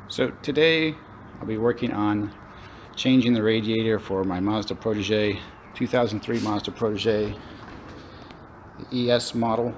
So today I'll be working on changing the radiator for my Mazda Protege, 2003 Mazda Protege, the ES model.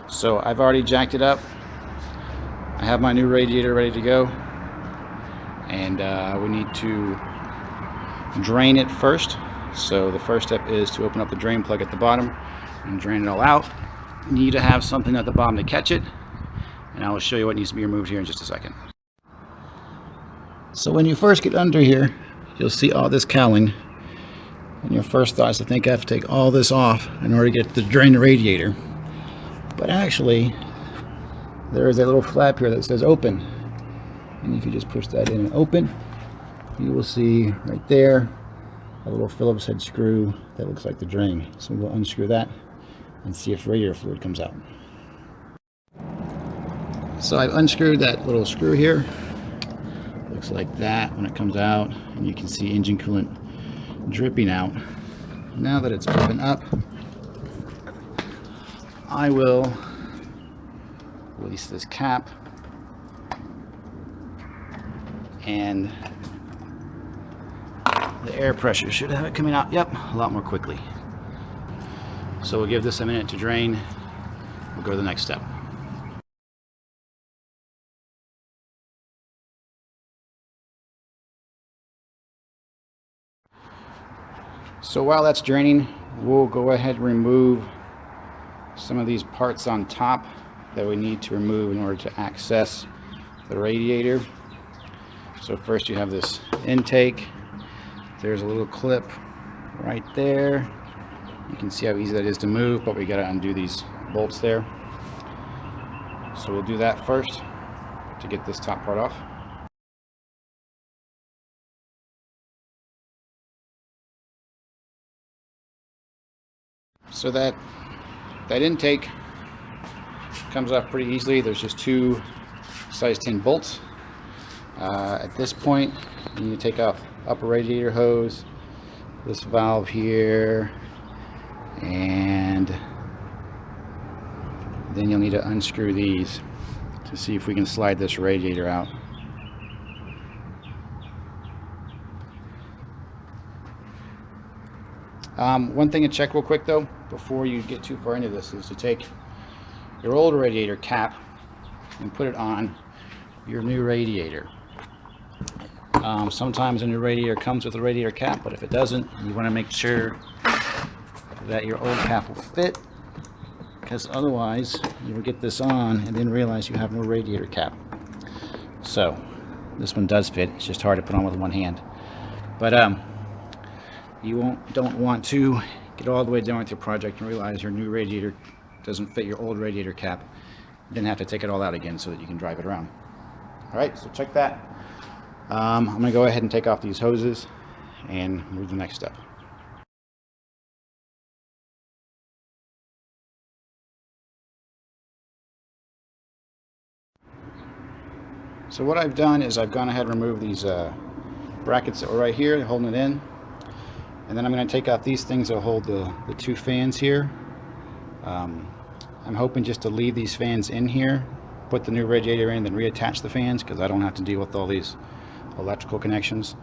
So I've already jacked it up. I have my new radiator ready to go, and we need to drain it first. So the first step is to open up the drain plug at the bottom and drain it all out. You need to have something at the bottom to catch it, and I will show you what needs to be removed here in just a second. So when you first get under here, you'll see all this cowling, and your first thought is to think I have to take all this off in order to get to drain the radiator. But actually, there is a little flap here that says open, and if you just push that in and open, you will see right there a little Phillips head screw that looks like the drain. So we'll unscrew that and see if radiator fluid comes out. So I've unscrewed that little screw here. Looks like that when it comes out, and you can see engine coolant dripping out. Now that it's opened up, I will release this cap, and the air pressure should have it coming out, yep, a lot more quickly. So we'll give this a minute to drain. We'll go to the next step. So while that's draining, we'll go ahead and remove some of these parts on top that we need to remove in order to access the radiator. So first you have this intake. There's a little clip right there. You can see how easy that is to move, but we got to undo these bolts there. So we'll do that first to get this top part off. So that intake comes off pretty easily. There's just two size 10 bolts. At this point, you need to take off upper radiator hose, this valve here, and then you'll need to unscrew these to see if we can slide this radiator out. One thing to check real quick though, before you get too far into this, is to take your old radiator cap and put it on your new radiator. Sometimes a new radiator comes with a radiator cap, but if it doesn't, you want to make sure that your old cap will fit, because otherwise you will get this on and then realize you have no radiator cap. So this one does fit, it's just hard to put on with one hand. But you don't want to get all the way done with your project and realize your new radiator doesn't fit your old radiator cap, then have to take it all out again so that you can drive it around. All right, so check that. I'm going to go ahead and take off these hoses and move to the next step. So what I've done is I've gone ahead and removed these brackets that were right here holding it in, and then I'm going to take out these things that hold the two fans here. I'm hoping just to leave these fans in here, put the new radiator in, then reattach the fans, because I don't have to deal with all these electrical connections.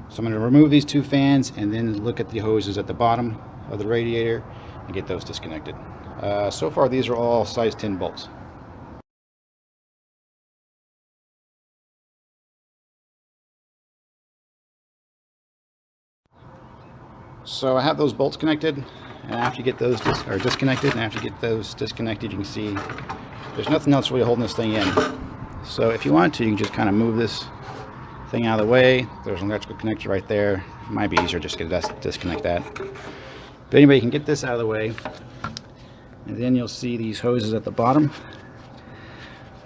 So I'm going to remove these two fans and then look at the hoses at the bottom of the radiator and get those disconnected. So far these are all size 10 bolts. So I have those bolts connected, and after you get those disconnected, and after you get those disconnected, you can see there's nothing else really holding this thing in. So if you want to, you can just kind of move this thing out of the way. There's an electrical connector right there. It might be easier just to disconnect that. But anyway, you can get this out of the way, and then you'll see these hoses at the bottom.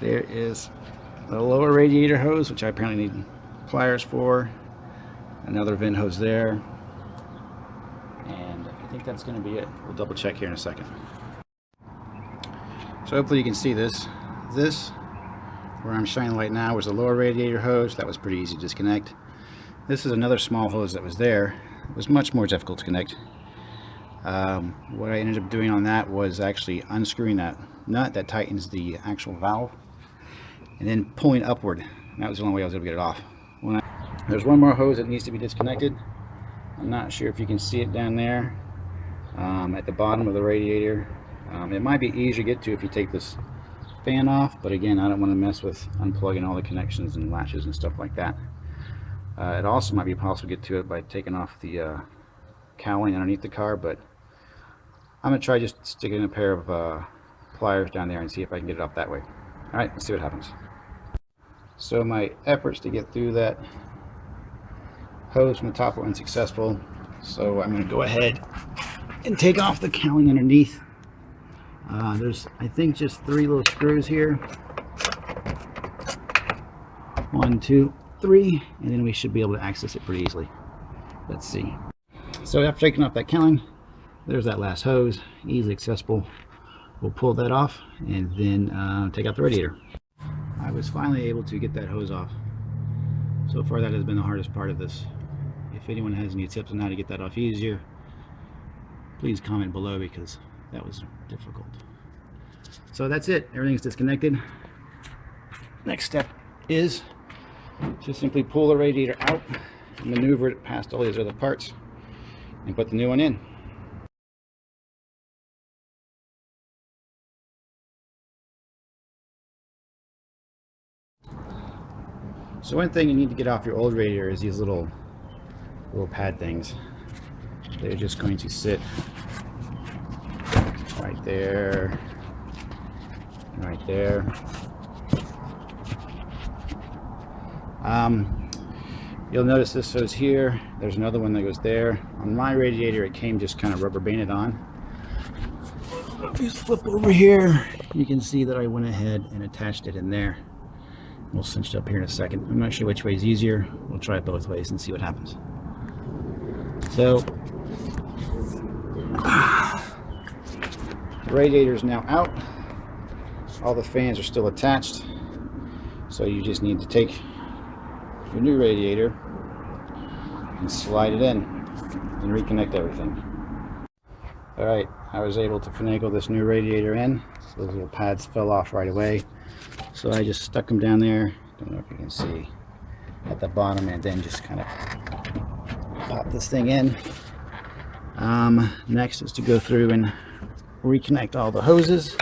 There is the lower radiator hose, which I apparently need pliers for. Another vent hose there. And I think that's going to be it. We'll double check here in a second. So hopefully you can see this. This, where I'm shining light now, was the lower radiator hose. That was pretty easy to disconnect. This is another small hose that was there. It was much more difficult to connect. What I ended up doing on that was actually unscrewing that nut that tightens the actual valve, and then pulling upward That was the only way I was able to get it off. There's one more hose that needs to be disconnected. I'm not sure if you can see it down there at the bottom of the radiator. It might be easier to get to if you take this fan off, but again, I don't want to mess with unplugging all the connections and latches and stuff like that. It also might be possible to get to it by taking off the cowling underneath the car, but I'm going to try just sticking a pair of pliers down there and see if I can get it off that way. Alright, let's see what happens. So my efforts to get through that hose from the top were unsuccessful, so I'm going to go ahead and take off the cowling underneath. There's, I think, just 3 little screws here. 1, 2, 3, and then we should be able to access it pretty easily. Let's see. So after taking off that cowling, there's that last hose, easily accessible. We'll pull that off and then take out the radiator. I was finally able to get that hose off. So far that has been the hardest part of this. If anyone has any tips on how to get that off easier, please comment below, because that was difficult. So that's it, everything's disconnected. Next step is to simply pull the radiator out, maneuver it past all these other parts, and put the new one in. So one thing you need to get off your old radiator is these little pad things. They're just going to sit right there, right there. You'll notice this goes here. There's another one that goes there. On my radiator, it came just kind of rubber banded on. Just flip over here. You can see that I went ahead and attached it in there. We'll cinch it up here in a second. I'm not sure which way is easier. We'll try it both ways and see what happens. So, the radiator is now out. All the fans are still attached. So you just need to take your new radiator and slide it in and reconnect everything. Alright, I was able to finagle this new radiator in. So those little pads fell off right away. So I just stuck them down there, don't know if you can see, at the bottom, and then just kind of pop this thing in. Next is to go through and reconnect all the hoses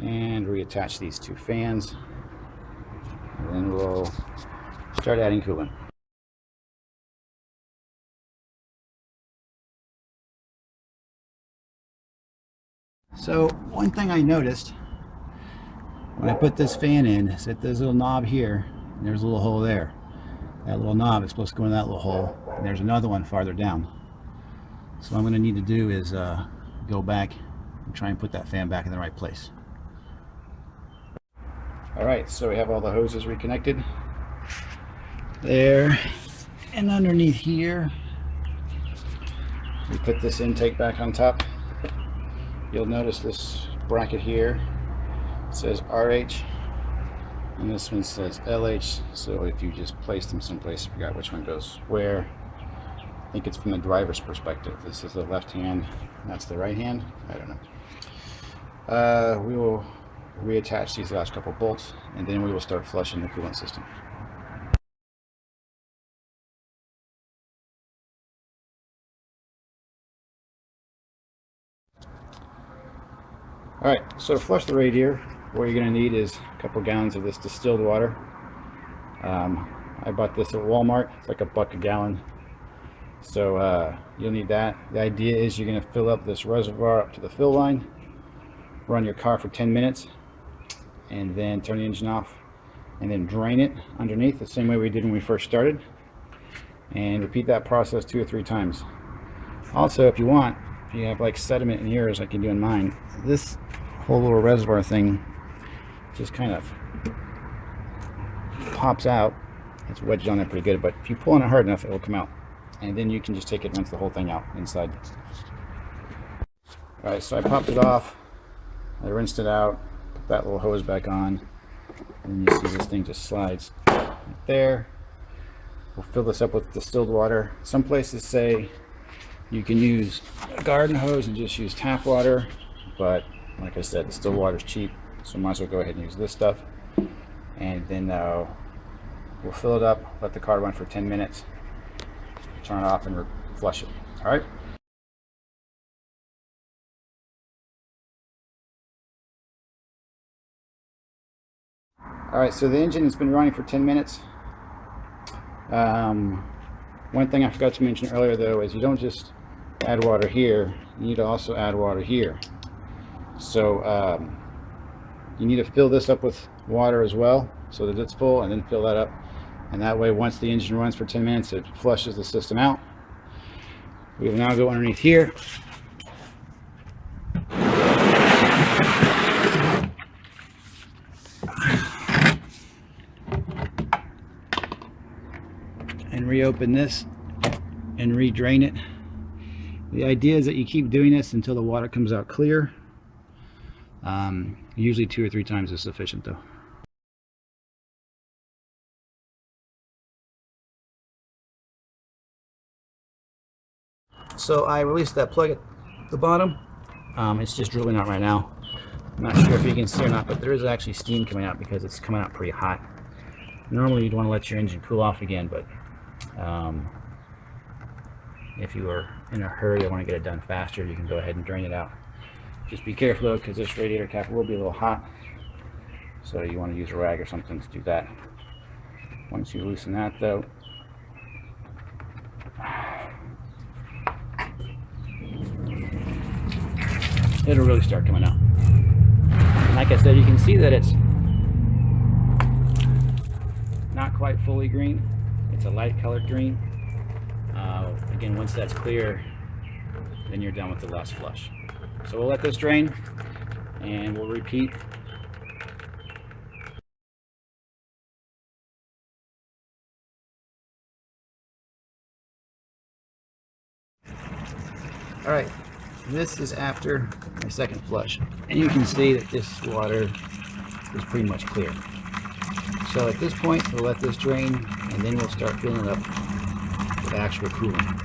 and reattach these 2 fans, and then we'll start adding coolant. So one thing I noticed when I put this fan in is that there's a little knob here and there's a little hole there. That little knob is supposed to go in that little hole, and there's another one farther down. So what I'm going to need to do is go back and try and put that fan back in the right place. Alright, so we have all the hoses reconnected there, and underneath here we put this intake back on top. You'll notice this bracket here says RH and this one says LH, so if you just place them someplace, I forgot which one goes where. I think it's from the driver's perspective. This is the left hand, that's the right hand, I don't know. We will reattach these last couple bolts, and then we will start flushing the coolant system. Alright, so to flush the radiator, what you're going to need is a couple gallons of this distilled water. I bought this at Walmart. It's like $1 a gallon. So you'll need that. The idea is you're going to fill up this reservoir up to the fill line, run your car for 10 minutes, and then turn the engine off, and then drain it underneath the same way we did when we first started, and repeat that process 2 or 3 times. Also, if you want, if you have like sediment in yours like you do in mine, this whole little reservoir thing just kind of pops out. It's wedged on there pretty good, but if you pull on it hard enough, it will come out, and then you can just take it and rinse the whole thing out inside. Alright, so I popped it off, I rinsed it out, put that little hose back on, and you see this thing just slides right there. We'll fill this up with distilled water. Some places say you can use a garden hose and just use tap water, but like I said, distilled water is cheap, so might as well go ahead and use this stuff. and then we'll fill it up, let the car run for 10 minutes, turn it off, and flush it. All right. All right, so the engine has been running for 10 minutes. One thing I forgot to mention earlier though is you don't just add water here, you need to also add water here. So you need to fill this up with water as well so that it's full, and then fill that up, and that way once the engine runs for 10 minutes it flushes the system out. We will now go underneath here and reopen this and re-drain it. The idea is that you keep doing this until the water comes out clear. Usually 2 or 3 times is sufficient though. So I released that plug at the bottom. It's just drilling out right now. I'm not sure if you can see or not, but there is actually steam coming out because it's coming out pretty hot. Normally you'd want to let your engine cool off again, but if you are in a hurry or want to get it done faster, you can go ahead and drain it out. Just be careful though, because this radiator cap will be a little hot, so you want to use a rag or something to do that. Once you loosen that though, it'll really start coming out. And like I said, you can see that it's not quite fully green. It's a light colored green. Again, once that's clear, then you're done with the last flush. So we'll let this drain and we'll repeat. All right, this is after my second flush, and you can see that this water is pretty much clear. So at this point, we'll let this drain, and then we'll start filling it up with actual coolant.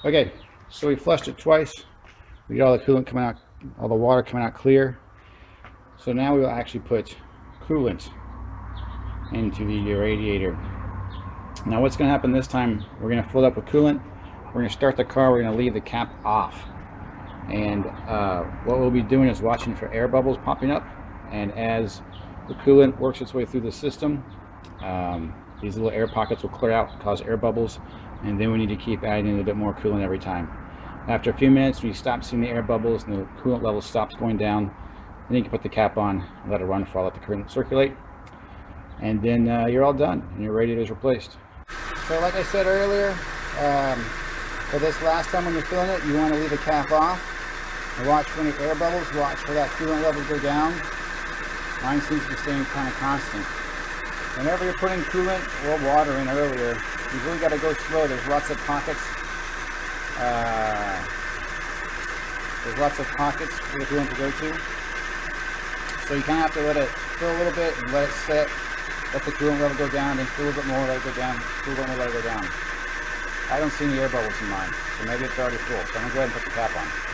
Okay, so we flushed it twice. We got all the coolant coming out, all the water coming out clear. So now we will actually put coolant into the radiator. Now what's going to happen this time, we're going to fill it up with coolant. We're going to start the car, we're going to leave the cap off. And what we'll be doing is watching for air bubbles popping up. And as the coolant works its way through the system, these little air pockets will clear out, cause air bubbles, and then we need to keep adding in a bit more coolant every time. After a few minutes, we stop seeing the air bubbles and the coolant level stops going down. Then you can put the cap on, let it run for a while, let the coolant circulate, and then you're all done and your radiator is replaced. So like I said earlier, for this last time when you're filling it, you want to leave the cap off and watch for any air bubbles, watch for that coolant level to go down. Mine seems to be staying kind of constant. Whenever you're putting coolant or water in earlier, you've really got to go slow. There's lots of pockets. There's lots of pockets for the coolant to go to. So you kind of have to let it fill a little bit and let it set. Let the coolant level go down, then fill a little bit more, let it go down, fill a little bit more, let it go down. I don't see any air bubbles in mine, so maybe it's already full. So I'm going to go ahead and put the cap on.